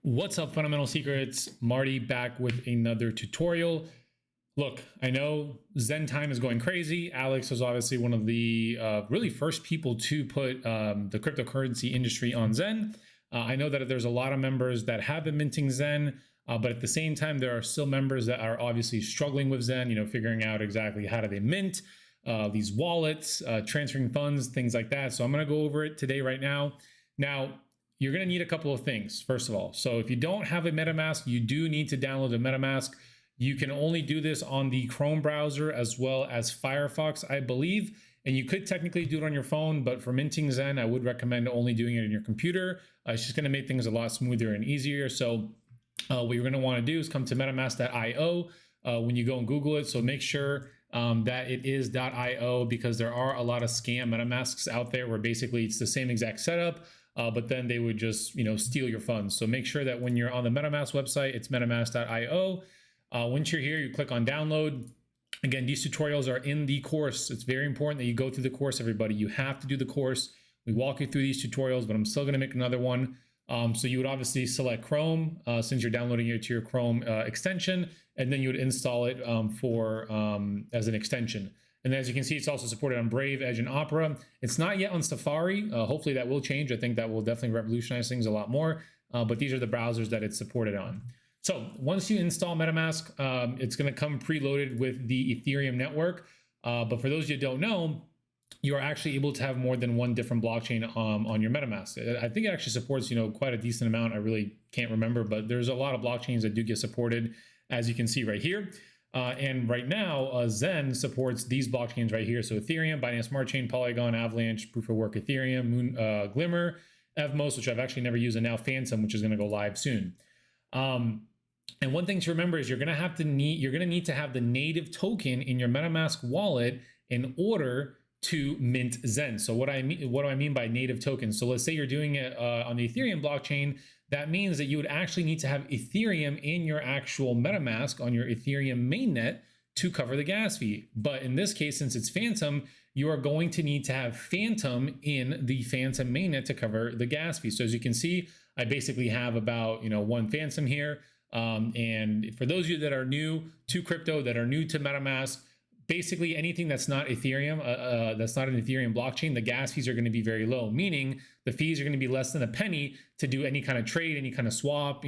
What's up, Fundamental Secrets? Marty back with another tutorial. Look, I know Zen time is going crazy. Alex was obviously one of the really first people to put the cryptocurrency industry on Zen. I know that there's a lot of members that have been minting Zen, but at the same time, there are still members that are obviously struggling with Zen, figuring out exactly how do they mint these wallets, transferring funds, things like that. So I'm going to go over it today right now. Now, you're going to need a couple of things, first of all. So if you don't have a Metamask, you do need to download a Metamask. You can only do this on the Chrome browser as well as Firefox, I believe. And you could technically do it on your phone, but for minting Zen, I would recommend only doing it on your computer. It's just going to make things a lot smoother and easier. So what you're going to want to do is come to metamask.io when you go and Google it. So make sure that it is .io, because there are a lot of scam Metamasks out there where basically it's the same exact setup. But then they would just, steal your funds. So make sure that when you're on the MetaMask website, it's metamask.io. Once you're here, you click on download. Again, these tutorials are in the course. It's very important that you go through the course, everybody. You have to do the course. We walk you through these tutorials, but I'm still going to make another one. So you would obviously select Chrome since you're downloading it to your Chrome extension, and then you would install it as an extension. And as you can see, it's also supported on Brave, Edge, and Opera. It's not yet on Safari. Hopefully that will change. I think that will definitely revolutionize things a lot more. But these are the browsers that it's supported on. So once you install MetaMask, it's going to come preloaded with the Ethereum network. But for those you don't know, you are actually able to have more than one different blockchain on your MetaMask. I think it actually supports, quite a decent amount. I really can't remember, but there's a lot of blockchains that do get supported, as you can see right here. And right now, Zen supports these blockchains right here. So Ethereum, Binance Smart Chain, Polygon, Avalanche, Proof of Work Ethereum, Moon, Glimmer, Evmos, which I've actually never used, and now Fantom, which is going to go live soon. And one thing to remember is you're going to need to have the native token in your MetaMask wallet in order to mint Zen. So what do I mean by native token? So let's say you're doing it on the Ethereum blockchain. That means that you would actually need to have Ethereum in your actual MetaMask on your Ethereum mainnet to cover the gas fee. But in this case, since it's Fantom, you are going to need to have Fantom in the Fantom mainnet to cover the gas fee. So as you can see, I basically have about one Fantom here. And for those of you that are new to crypto, that are new to MetaMask, basically anything that's not Ethereum, that's not an Ethereum blockchain, the gas fees are going to be very low, meaning the fees are going to be less than a penny to do any kind of trade, any kind of swap,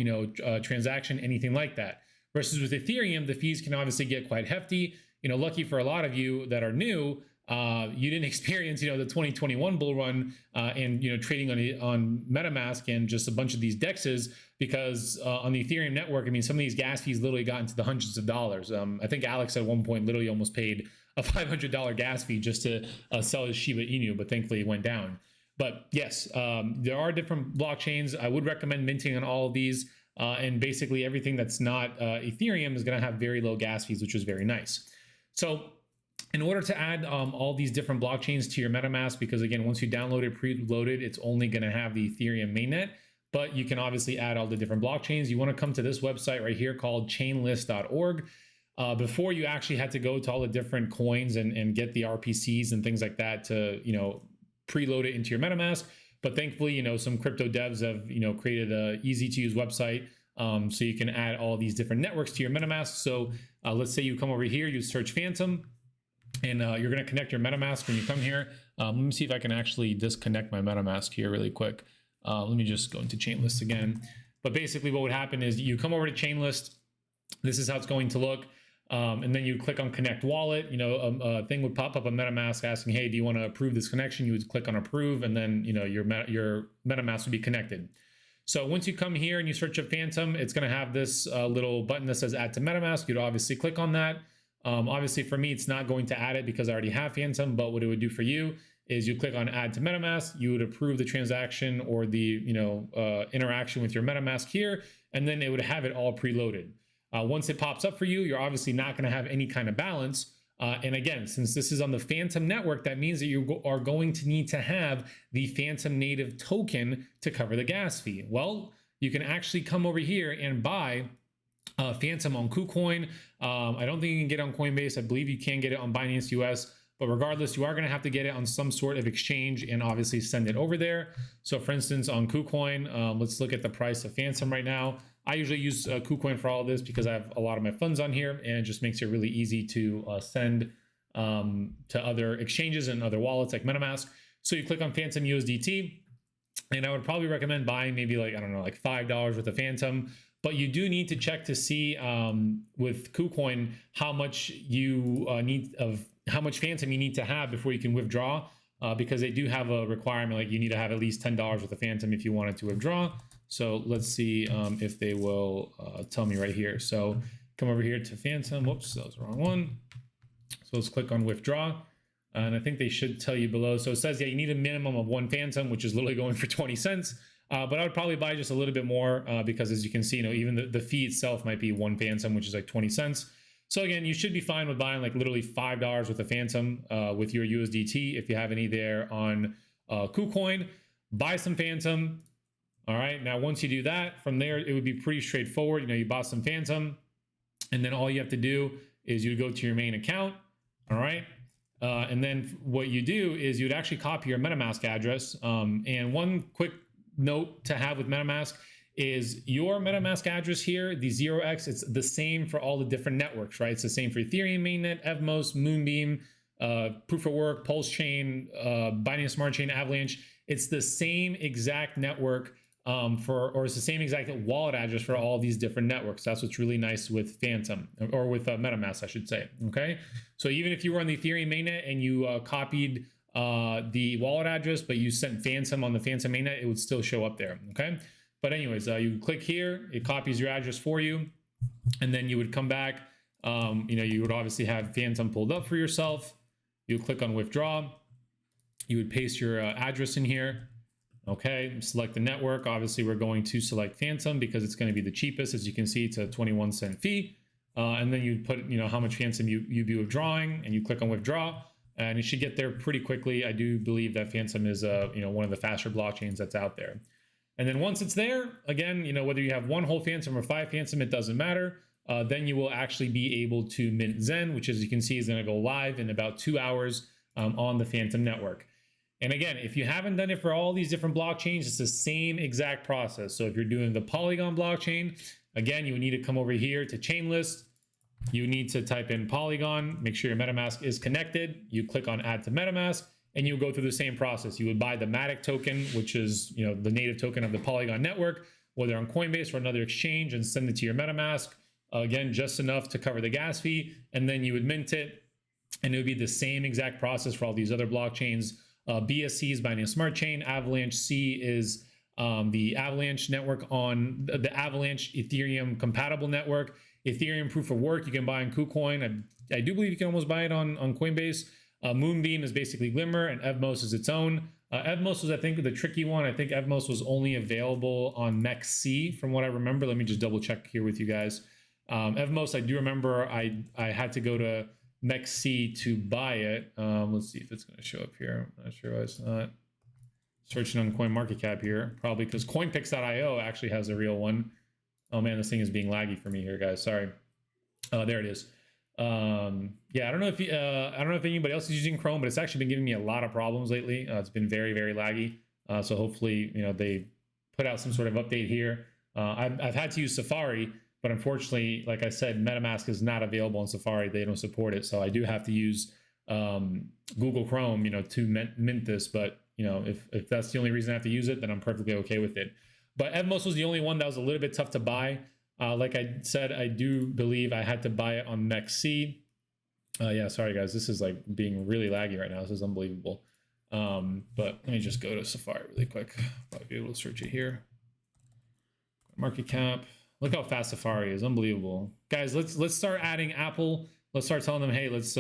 transaction, anything like that. Versus with Ethereum, the fees can obviously get quite hefty. Lucky for a lot of you that are new, you didn't experience, the 2021 bull run and, trading on MetaMask and just a bunch of these DEXs, because on the Ethereum network, some of these gas fees literally got into the hundreds of dollars. I think Alex at one point literally almost paid a $500 gas fee just to sell his Shiba Inu, but thankfully it went down. But yes, there are different blockchains. I would recommend minting on all of these. And basically everything that's not Ethereum is going to have very low gas fees, which is very nice. So in order to add all these different blockchains to your MetaMask, because again, once you download it preloaded, it's only going to have the Ethereum mainnet, but you can obviously add all the different blockchains. You want to come to this website right here called chainlist.org. Before, you actually had to go to all the different coins and get the RPCs and things like that to, preload it into your MetaMask. But thankfully, some crypto devs have, created a easy to use website so you can add all these different networks to your MetaMask. So let's say you come over here, you search Fantom, and you're going to connect your MetaMask when you come here. Let me see if I can actually disconnect my MetaMask here really quick. Let me just go into Chainlist again. But basically what would happen is you come over to Chainlist. This is how it's going to look. And then you click on Connect Wallet. A thing would pop up on MetaMask asking, hey, do you want to approve this connection? You would click on Approve, and then your MetaMask would be connected. So once you come here and you search up Fantom, it's going to have this little button that says Add to MetaMask. You'd obviously click on that. Obviously for me, it's not going to add it because I already have Fantom, but what it would do for you is you click on Add to MetaMask, you would approve the transaction or the interaction with your MetaMask here, and then it would have it all preloaded. Once it pops up for you, you're obviously not going to have any kind of balance. And again, since this is on the Fantom network, that means that you are going to need to have the Fantom native token to cover the gas fee. Well, you can actually come over here and buy Fantom on KuCoin. I don't think you can get it on Coinbase. I believe you can get it on Binance US. But regardless, you are going to have to get it on some sort of exchange and obviously send it over there. So for instance, on KuCoin, let's look at the price of Fantom right now. I usually use KuCoin for all of this because I have a lot of my funds on here, and it just makes it really easy to send to other exchanges and other wallets like Metamask. So you click on Fantom USDT, and I would probably recommend buying maybe like, I don't know, like $5 worth of Fantom. But you do need to check to see with KuCoin how much you how much Fantom you need to have before you can withdraw, because they do have a requirement, like you need to have at least $10 worth of Fantom if you wanted to withdraw. So let's see if they will tell me right here. So come over here to Fantom. Whoops, that was the wrong one. So let's click on withdraw. And I think they should tell you below. So it says, yeah, you need a minimum of 1 Fantom, which is literally going for 20 cents. But I would probably buy just a little bit more because as you can see, even the fee itself might be 1 Fantom, which is like 20 cents. So again, you should be fine with buying like literally $5 worth of Fantom with your USDT. If you have any there on KuCoin, buy some Fantom. All right. Now, once you do that, from there, it would be pretty straightforward. You bought some Fantom, and then all you have to do is you go to your main account. All right. And then what you do is you'd actually copy your MetaMask address. And one quick note to have with MetaMask is your MetaMask address here, the 0x, it's the same for all the different networks, right? It's the same for Ethereum mainnet, Evmos, Moonbeam, Proof of Work, Pulse Chain, Binance Smart Chain, Avalanche. It's the same exact network or it's the same exact wallet address for all these different networks. That's what's really nice with Fantom, or with MetaMask, I should say. Okay, so even if you were on the Ethereum mainnet and you copied the wallet address, but you sent Fantom on the Fantom mainnet, it would still show up there. Okay, but anyways, you click here, it copies your address for you, and then you would come back. You would obviously have Fantom pulled up for yourself. You click on withdraw. You would paste your address in here. Okay, select the network. Obviously, we're going to select Fantom because it's going to be the cheapest. As you can see, it's a 21-cent fee. And then you put, how much Fantom you'd be withdrawing, and you click on withdraw, and it should get there pretty quickly. I do believe that Fantom is, one of the faster blockchains that's out there. And then once it's there, again, whether you have 1 whole Fantom or 5 Fantom, it doesn't matter. Then you will actually be able to mint Zen, which, as you can see, is going to go live in about 2 hours on the Fantom network. And again, if you haven't done it for all these different blockchains, it's the same exact process. So if you're doing the Polygon blockchain, again, you need to come over here to Chainlist. You need to type in Polygon, make sure your MetaMask is connected. You click on Add to MetaMask, and you go through the same process. You would buy the Matic token, which is the native token of the Polygon network, whether on Coinbase or another exchange, and send it to your MetaMask. Again, just enough to cover the gas fee, and then you would mint it, and it would be the same exact process for all these other blockchains. BSC is Binance Smart Chain. Avalanche C is the Avalanche network on the Avalanche Ethereum compatible network. Ethereum Proof of Work you can buy on KuCoin. I do believe you can almost buy it on Coinbase. Moonbeam is basically Glimmer, and Evmos is its own. Evmos was, I think, the tricky one. I think Evmos was only available on MEXC from what I remember. Let me just double check here with you guys. Evmos, I do remember I had to go to MEXC to buy it. Let's see if it's going to show up here. I'm not sure why it's not. Searching on CoinMarketCap here, probably because CoinPix.io actually has a real one. Oh man, this thing is being laggy for me here, guys. Sorry. There it is. Yeah, I don't know if anybody else is using Chrome, but it's actually been giving me a lot of problems lately. It's been very, very laggy. So hopefully, they put out some sort of update here. I've had to use Safari, but unfortunately, like I said, MetaMask is not available on Safari. They don't support it. So I do have to use Google Chrome, to mint this. But, if that's the only reason I have to use it, then I'm perfectly okay with it. But Evmos was the only one that was a little bit tough to buy. Like I said, I do believe I had to buy it on MEXC. Yeah, sorry guys, this is like being really laggy right now. This is unbelievable. But let me just go to Safari really quick. Probably be able to search it here. Market cap. Look how fast Safari is. Unbelievable. Guys, let's start adding Apple. Let's start telling them, hey, let's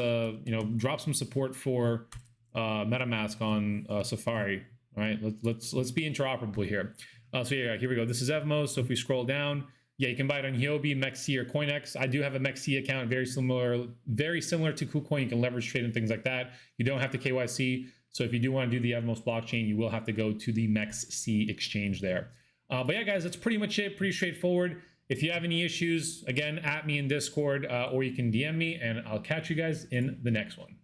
drop some support for MetaMask on Safari. All right, let's be interoperable here. So yeah, here we go. This is Evmos. So if we scroll down, yeah, you can buy it on Huobi, MEXC, or CoinEx. I do have a MEXC account, very similar to KuCoin. You can leverage trade and things like that. You don't have to KYC. So if you do want to do the Evmos blockchain, you will have to go to the MEXC exchange there. But yeah, guys, that's pretty much it. Pretty straightforward. If you have any issues, again, at me in Discord, or you can DM me, and I'll catch you guys in the next one.